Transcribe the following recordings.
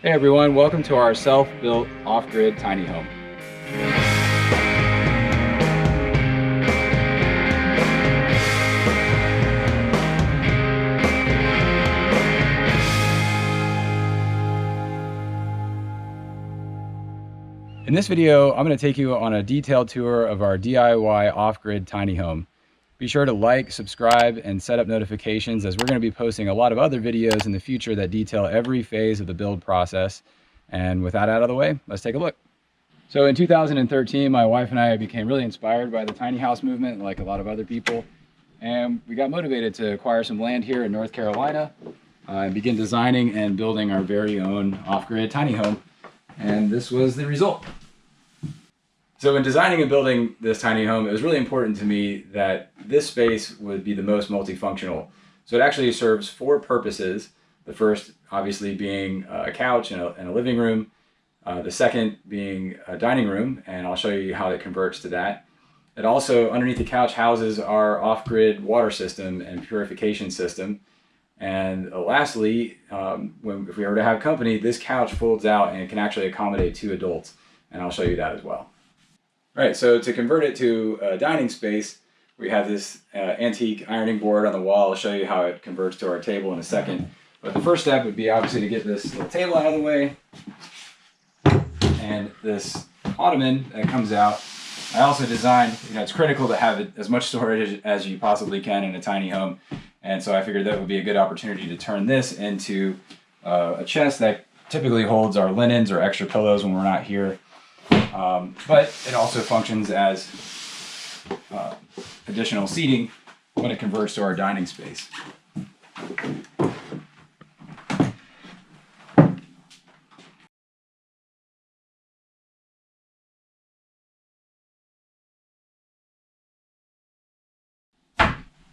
Hey everyone, welcome to our self-built off-grid tiny home. In this video, I'm going to take you on a detailed tour of our DIY off-grid tiny home. Be sure to like, subscribe, and set up notifications as we're going to be posting a lot of other videos in the future that detail every phase of the build process. And with that out of the way, let's take a look. So in 2013, my wife and I became really inspired by the tiny house movement, like a lot of other people. And we got motivated to acquire some land here in North Carolina and begin designing and building our very own off-grid tiny home. And this was the result. So in designing and building this tiny home, it was really important to me that this space would be the most multifunctional. So it actually serves four purposes. The first, obviously, being a couch and a living room. The second being a dining room, and I'll show you how it converts to that. It also, underneath the couch, houses our off-grid water system and purification system. And lastly, if we were to have company, this couch folds out and it can actually accommodate 2 adults. And I'll show you that as well. All right, so to convert it to a dining space, we have this antique ironing board on the wall. I'll show you how it converts to our table in a second. But the first step would be obviously to get this little table out of the way. And this ottoman that comes out, I also designed, it's critical to have as much storage as you possibly can in a tiny home. And so I figured that would be a good opportunity to turn this into a chest that typically holds our linens or extra pillows when we're not here. But it also functions as additional seating when it converts to our dining space.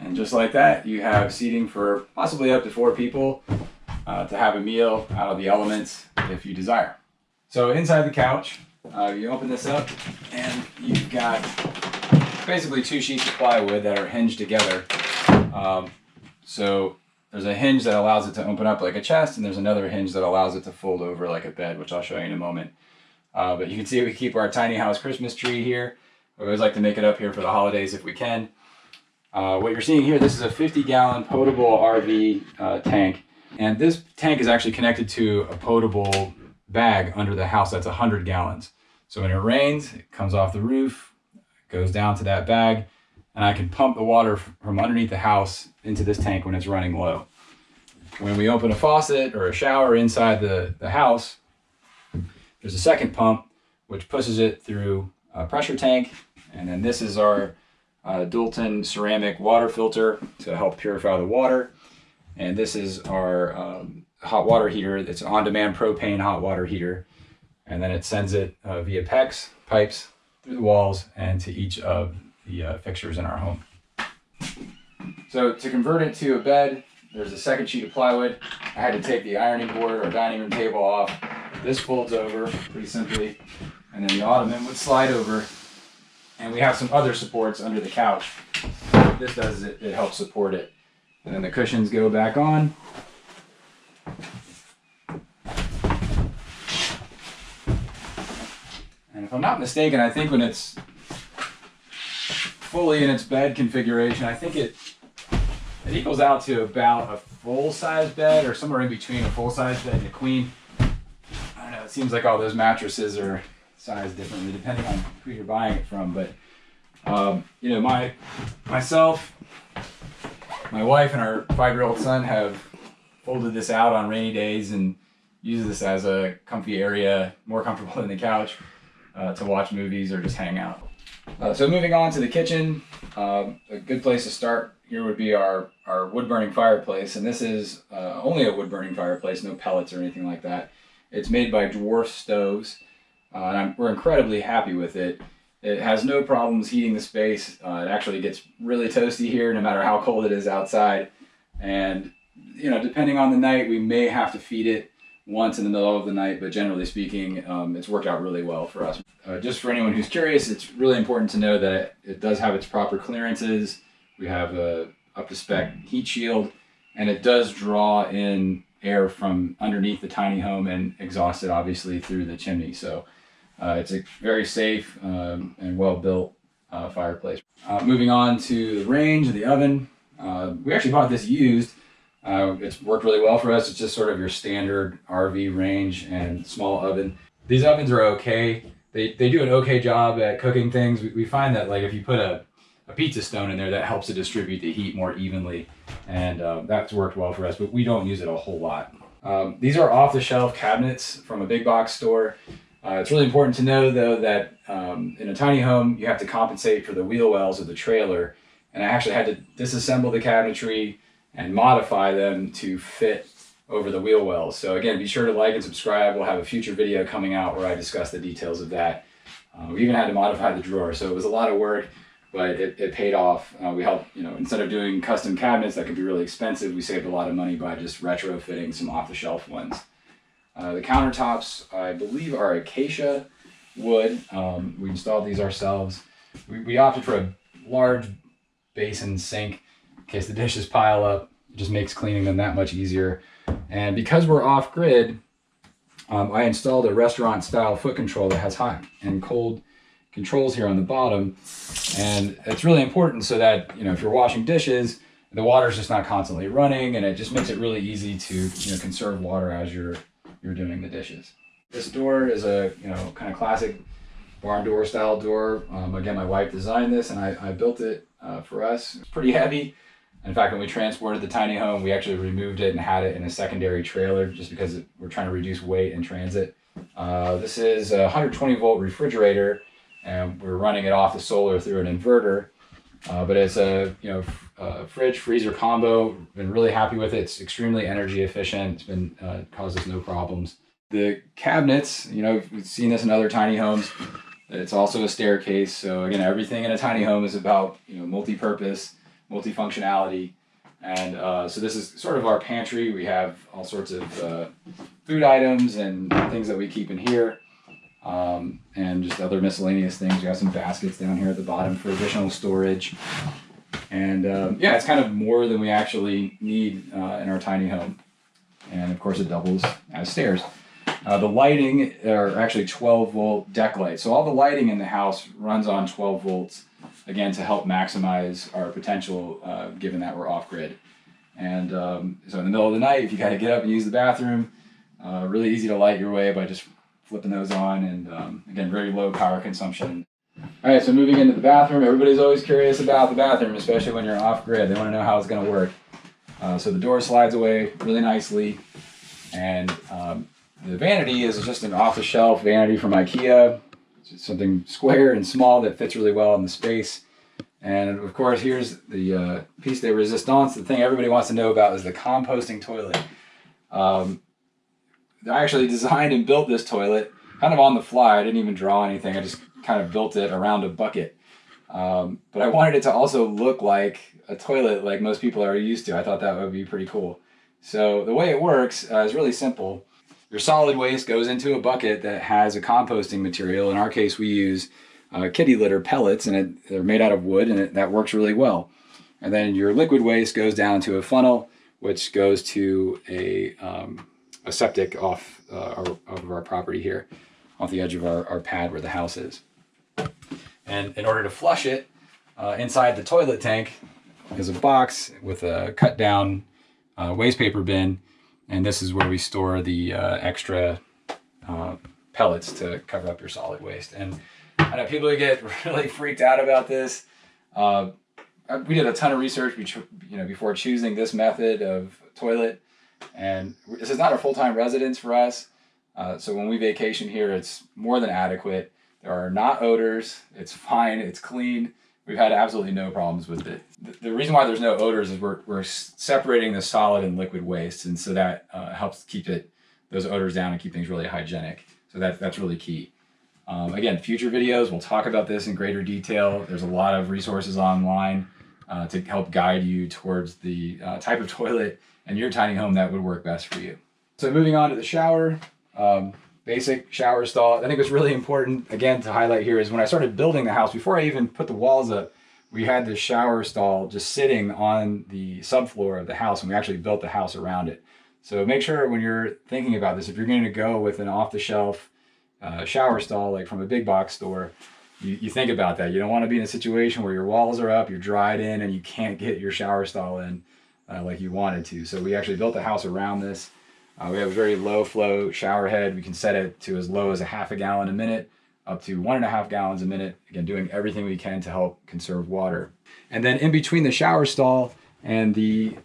And just like that, you have seating for possibly up to 4 people to have a meal out of the elements if you desire. So inside the couch, you open this up and you've got basically 2 sheets of plywood that are hinged together. So there's a hinge that allows it to open up like a chest, and there's another hinge that allows it to fold over like a bed, which I'll show you in a moment. But you can see we keep our tiny house Christmas tree here. We always like to make it up here for the holidays if we can. What you're seeing here, this is a 50-gallon potable RV tank. And this tank is actually connected to a potable bag under the house that's 100 gallons. So when it rains, it comes off the roof, goes down to that bag, and I can pump the water from underneath the house into this tank when it's running low. When we open a faucet or a shower inside the house, there's a second pump which pushes it through a pressure tank, and then this is our Dulton ceramic water filter to help purify the water. And this is our hot water heater. It's an on-demand propane hot water heater. And then it sends it via PEX pipes through the walls and to each of the fixtures in our home. So to convert it to a bed, there's a second sheet of plywood. I had to take the ironing board or dining room table off. This folds over pretty simply, and then the ottoman would slide over. And we have some other supports under the couch. What this does is it helps support it. And then the cushions go back on. And if I'm not mistaken, I think when it's fully in its bed configuration, I think it equals out to about a full-size bed, or somewhere in between a full-size bed and a queen. I don't know, it seems like all those mattresses are sized differently depending on who you're buying it from. But myself, my wife, and our 5-year-old son have folded this out on rainy days and use this as a comfy area, more comfortable than the couch, to watch movies or just hang out. So moving on to the kitchen, a good place to start here would be our wood-burning fireplace. And this is only a wood-burning fireplace, no pellets or anything like that. It's made by Dwarf Stoves, and we're incredibly happy with it. It has no problems heating the space. It actually gets really toasty here no matter how cold it is outside. And depending on the night, we may have to feed it once in the middle of the night, but generally speaking, it's worked out really well for us. Just for anyone who's curious, it's really important to know that it does have its proper clearances. We have a up-to-spec heat shield, and it does draw in air from underneath the tiny home and exhaust it obviously through the chimney. So it's a very safe and well-built fireplace. Moving on to the range, the oven. We actually bought this used. It's worked really well for us. It's just sort of your standard RV range and small oven. These ovens are okay. They do an okay job at cooking things. We find that like if you put a pizza stone in there, that helps to distribute the heat more evenly, and that's worked well for us, but we don't use it a whole lot. These are off-the-shelf cabinets from a big box store. It's really important to know though that in a tiny home you have to compensate for the wheel wells of the trailer, and I actually had to disassemble the cabinetry and modify them to fit over the wheel wells. So again, be sure to like and subscribe. We'll have a future video coming out where I discuss the details of that. We even had to modify the drawer, so it was a lot of work, but it paid off. We helped, instead of doing custom cabinets that could be really expensive, we saved a lot of money by just retrofitting some off-the-shelf ones. The countertops, I believe, are acacia wood. We installed these ourselves. We opted for a large basin sink in case the dishes pile up. It just makes cleaning them that much easier. And because we're off-grid, I installed a restaurant-style foot control that has hot and cold controls here on the bottom. And it's really important so that, if you're washing dishes, the water's just not constantly running, and it just makes it really easy to, conserve water as you're doing the dishes. This door is a, kind of classic barn door style door. Again, my wife designed this, and I built it for us. It's pretty heavy. In fact, when we transported the tiny home, we actually removed it and had it in a secondary trailer just because we're trying to reduce weight in transit. This is a 120 volt refrigerator, and we're running it off the solar through an inverter. But it's a fridge freezer combo. Been really happy with it. It's extremely energy efficient. It's been caused us no problems. The cabinets, we've seen this in other tiny homes. It's also a staircase. So again, everything in a tiny home is about multi-purpose, multifunctionality. And so this is sort of our pantry. We have all sorts of food items and things that we keep in here, and just other miscellaneous things. We have some baskets down here at the bottom for additional storage. And it's kind of more than we actually need in our tiny home. And of course it doubles as stairs. The lighting are actually 12 volt deck lights. So all the lighting in the house runs on 12 volts, again, to help maximize our potential, given that we're off grid. And so in the middle of the night, if you got to get up and use the bathroom, really easy to light your way by just flipping those on. And again, very low power consumption. All right, so moving into the bathroom, everybody's always curious about the bathroom, especially when you're off grid. They want to know how it's going to work. So the door slides away really nicely. And the vanity is just an off-the-shelf vanity from IKEA. It's just something square and small that fits really well in the space. And of course, here's the piece de resistance. The thing everybody wants to know about is the composting toilet. I actually designed and built this toilet kind of on the fly. I didn't even draw anything. I just kind of built it around a bucket. But I wanted it to also look like a toilet like most people are used to. I thought that would be pretty cool. So the way it works is really simple. Your solid waste goes into a bucket that has a composting material. In our case, we use kitty litter pellets, and they're made out of wood, and that works really well. And then your liquid waste goes down to a funnel, which goes to a septic off of our property here, off the edge of our pad where the house is. And in order to flush it, inside the toilet tank is a box with a cut down waste paper bin. And this is where we store the extra pellets to cover up your solid waste. And I know people get really freaked out about this. We did a ton of research before choosing this method of toilet. And this is not a full-time residence for us. So when we vacation here, it's more than adequate. There are not odors. It's fine. It's clean. We've had absolutely no problems with it. The reason why there's no odors is we're separating the solid and liquid waste, and so that helps keep those odors down and keep things really hygienic. So that's really key. Again, future videos, we'll talk about this in greater detail. There's a lot of resources online to help guide you towards the type of toilet in your tiny home that would work best for you. So moving on to the shower. Basic shower stall. I think what's really important, again, to highlight here is when I started building the house, before I even put the walls up, we had this shower stall just sitting on the subfloor of the house, and we actually built the house around it. So make sure when you're thinking about this, if you're going to go with an off-the-shelf shower stall, like from a big box store, you think about that. You don't want to be in a situation where your walls are up, you're dried in, and you can't get your shower stall in like you wanted to. So we actually built a house around this. We have a very low flow shower head. We can set it to as low as a half a gallon a minute, up to 1.5 gallons a minute. Again, doing everything we can to help conserve water. And then in between the shower stall and the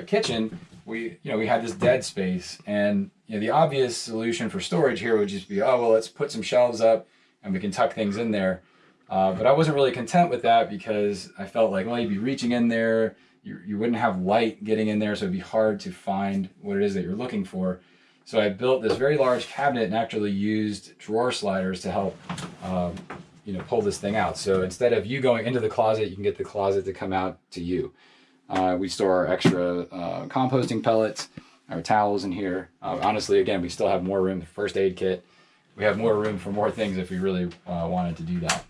kitchen, we had this dead space. And the obvious solution for storage here would just be, oh, well, let's put some shelves up and we can tuck things in there. But I wasn't really content with that because I felt like, well, you'd be reaching in there, you wouldn't have light getting in there, so it'd be hard to find what it is that you're looking for. So I built this very large cabinet and actually used drawer sliders to help pull this thing out. So instead of you going into the closet, you can get the closet to come out to you. We store our extra composting pellets, our towels in here. Honestly, again, we still have more room, first aid kit. We have more room for more things if we really wanted to do that.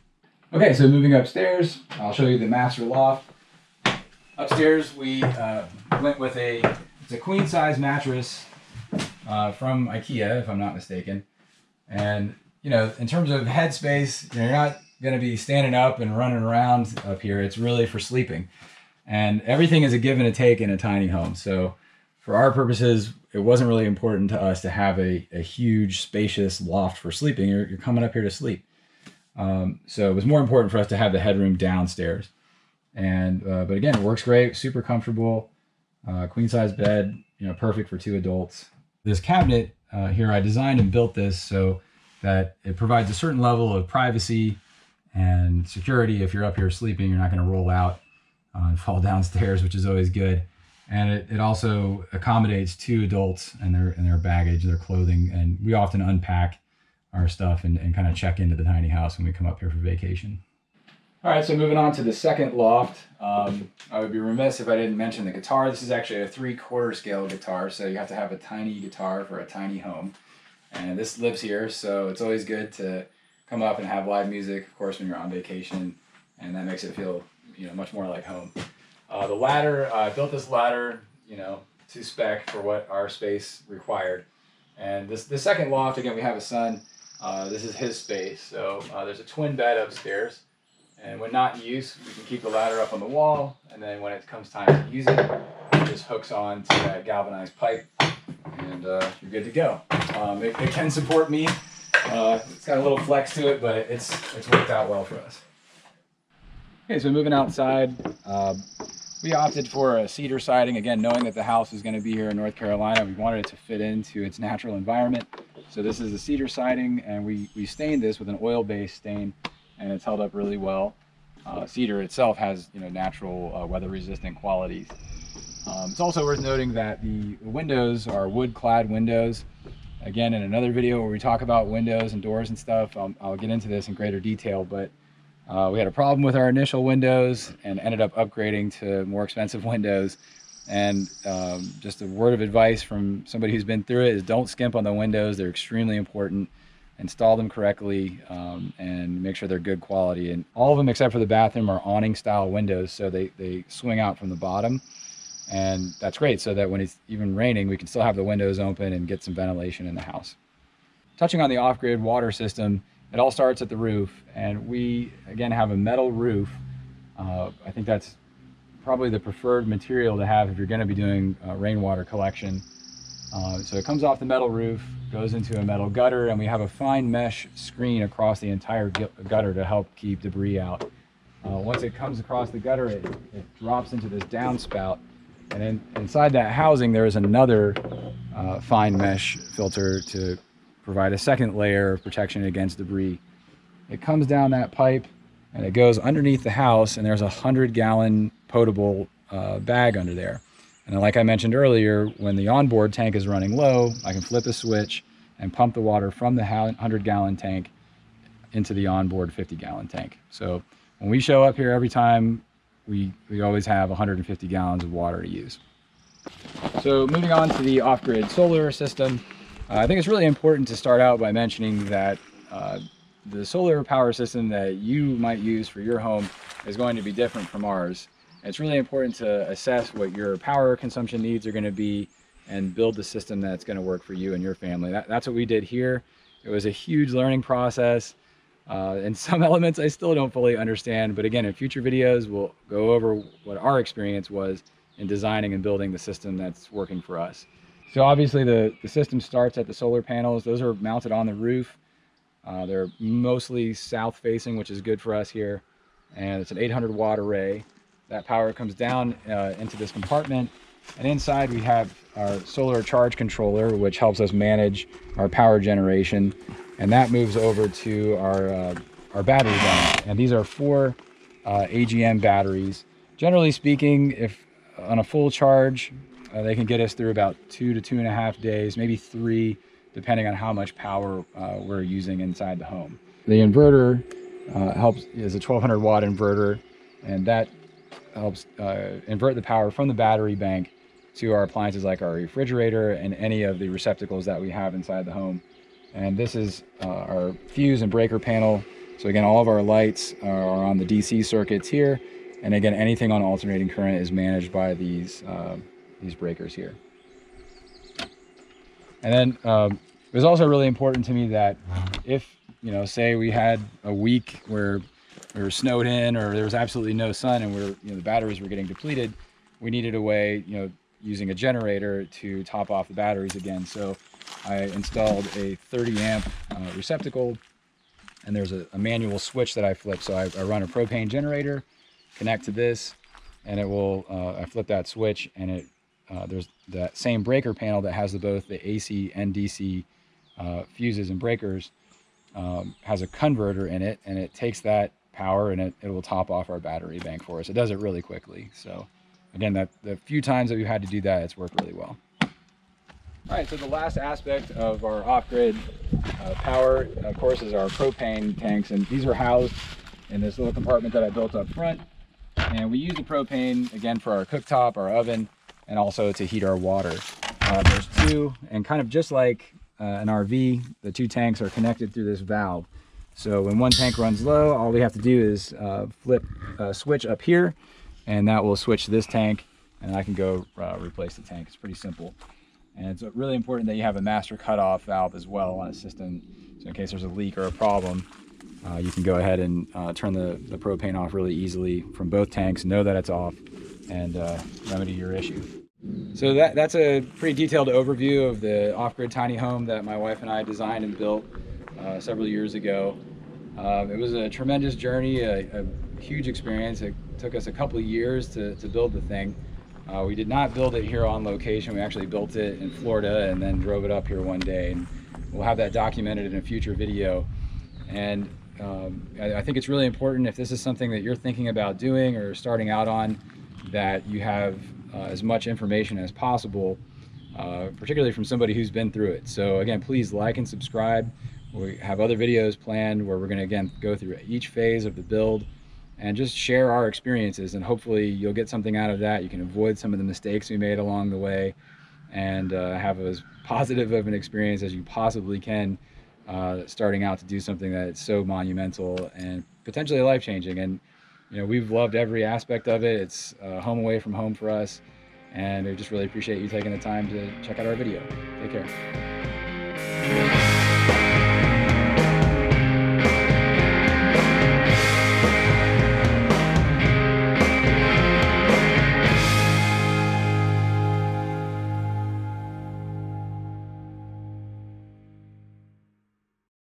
Okay, so moving upstairs, I'll show you the master loft. Upstairs, we went with it's a queen size mattress from IKEA, if I'm not mistaken. And, in terms of headspace, you're not going to be standing up and running around up here. It's really for sleeping. And everything is a give and a take in a tiny home. So for our purposes, it wasn't really important to us to have a huge, spacious loft for sleeping. You're coming up here to sleep. So it was more important for us to have the headroom downstairs. And but again, it works great, super comfortable, queen size bed, perfect for 2 adults. This cabinet here, I designed and built this so that it provides a certain level of privacy and security. If you're up here sleeping, you're not going to roll out and fall downstairs, which is always good. And it also accommodates 2 adults and their baggage, their clothing, and we often unpack our stuff and kind of check into the tiny house when we come up here for vacation. All right, so moving on to the second loft, I would be remiss if I didn't mention the guitar. This is actually a 3/4 scale guitar, so you have to have a tiny guitar for a tiny home. And this lives here, so it's always good to come up and have live music, of course, when you're on vacation, and that makes it feel much more like home. The ladder, I built this ladder, to spec for what our space required. And the second loft, again, we have a son. This is his space, so there's a twin bed upstairs. And when not in use, we can keep the ladder up on the wall, and then when it comes time to use it, it just hooks on to that galvanized pipe, and you're good to go. It can support me. It's got a little flex to it, but it's worked out well for us. Okay, so moving outside, we opted for a cedar siding. Again, knowing that the house is going to be here in North Carolina, we wanted it to fit into its natural environment. So this is the cedar siding, and we stained this with an oil-based stain, and it's held up really well. Cedar itself has natural weather-resistant qualities. It's also worth noting that the windows are wood-clad windows. Again, in another video where we talk about windows and doors and stuff, I'll get into this in greater detail, but we had a problem with our initial windows and ended up upgrading to more expensive windows. And just a word of advice from somebody who's been through it is don't skimp on the windows. They're extremely important. Install them correctly and make sure they're good quality. And all of them except for the bathroom are awning style windows, so they swing out from the bottom. And that's great, so that when it's even raining, we can still have the windows open and get some ventilation in the house. Touching on the off-grid water system, it all starts at the roof, and we, again, have a metal roof. I think that's probably the preferred material to have if you're going to be doing rainwater collection. So it comes off the metal roof, goes into a metal gutter, and we have a fine mesh screen across the entire gutter to help keep debris out. Once it comes across the gutter, it drops into this downspout, and then inside that housing there is another fine mesh filter to provide a second layer of protection against debris. It comes down that pipe and it goes underneath the house, and there's a 100-gallon potable bag under there. And like I mentioned earlier, when the onboard tank is running low, I can flip a switch and pump the water from the 100-gallon tank into the onboard 50-gallon tank. So when we show up here every time, we always have 150 gallons of water to use. So moving on to the off-grid solar system, I think it's really important to start out by mentioning that the solar power system that you might use for your home is going to be different from ours. It's really important to assess what your power consumption needs are going to be and build the system that's going to work for you and your family. That's what we did here. It was a huge learning process. In some elements I still don't fully understand, but again, in future videos we'll go over what our experience was in designing and building the system that's working for us. So obviously the system starts at the solar panels. Those are mounted on the roof. They're mostly south facing, which is good for us here. And it's an 800 watt array. That power comes down into this compartment. And inside we have our solar charge controller, which helps us manage our power generation. And that moves over to our battery bank. And these are 4 AGM batteries. Generally speaking, if on a full charge, they can get us through about 2 to 2.5 days, maybe 3, depending on how much power we're using inside the home. The inverter is a 1200 watt inverter, and that helps invert the power from the battery bank to our appliances like our refrigerator and any of the receptacles that we have inside the home. And this is our fuse and breaker panel. So again, all of our lights are on the DC circuits here. And again, anything on alternating current is managed by these breakers here. And then it was also really important to me that if, say we had a week where we were snowed in or there was absolutely no sun and the batteries were getting depleted, we needed a way, using a generator to top off the batteries again. So I installed a 30 amp receptacle, and there's a manual switch that I flip. So I run a propane generator, connect to this, and it will, I flip that switch, and there's that same breaker panel that has both the AC and DC fuses and breakers, has a converter in it, and it takes that power and it will top off our battery bank for us. It does it really quickly. So again, the few times that we've had to do that, it's worked really well. All right, so the last aspect of our off-grid power, of course, is our propane tanks, and these are housed in this little compartment that I built up front. And we use the propane, again, for our cooktop, our oven, and also to heat our water. There's 2, and kind of just like an RV, the 2 tanks are connected through this valve. So when one tank runs low, all we have to do is flip a switch up here, and that will switch this tank, and I can go replace the tank. It's pretty simple. And it's really important that you have a master cutoff valve as well on a system. So in case there's a leak or a problem, you can go ahead and turn the propane off really easily from both tanks, know that it's off, and remedy your issue. So that's a pretty detailed overview of the off-grid tiny home that my wife and I designed and built several years ago. It was a tremendous journey, a huge experience. It took us a couple of years to build the thing. We did not build it here on location. We actually built it in Florida and then drove it up here one day. And we'll have that documented in a future video. And I think it's really important, if this is something that you're thinking about doing or starting out on, that you have as much information as possible, particularly from somebody who's been through it. So again, please like and subscribe. We have other videos planned where we're going to again go through each phase of the build and just share our experiences, and hopefully you'll get something out of that. You can avoid some of the mistakes we made along the way and have as positive of an experience as you possibly can starting out to do something that's so monumental and potentially life-changing. And we've loved every aspect of it. It's home away from home for us, and we just really appreciate you taking the time to check out our video. Take care.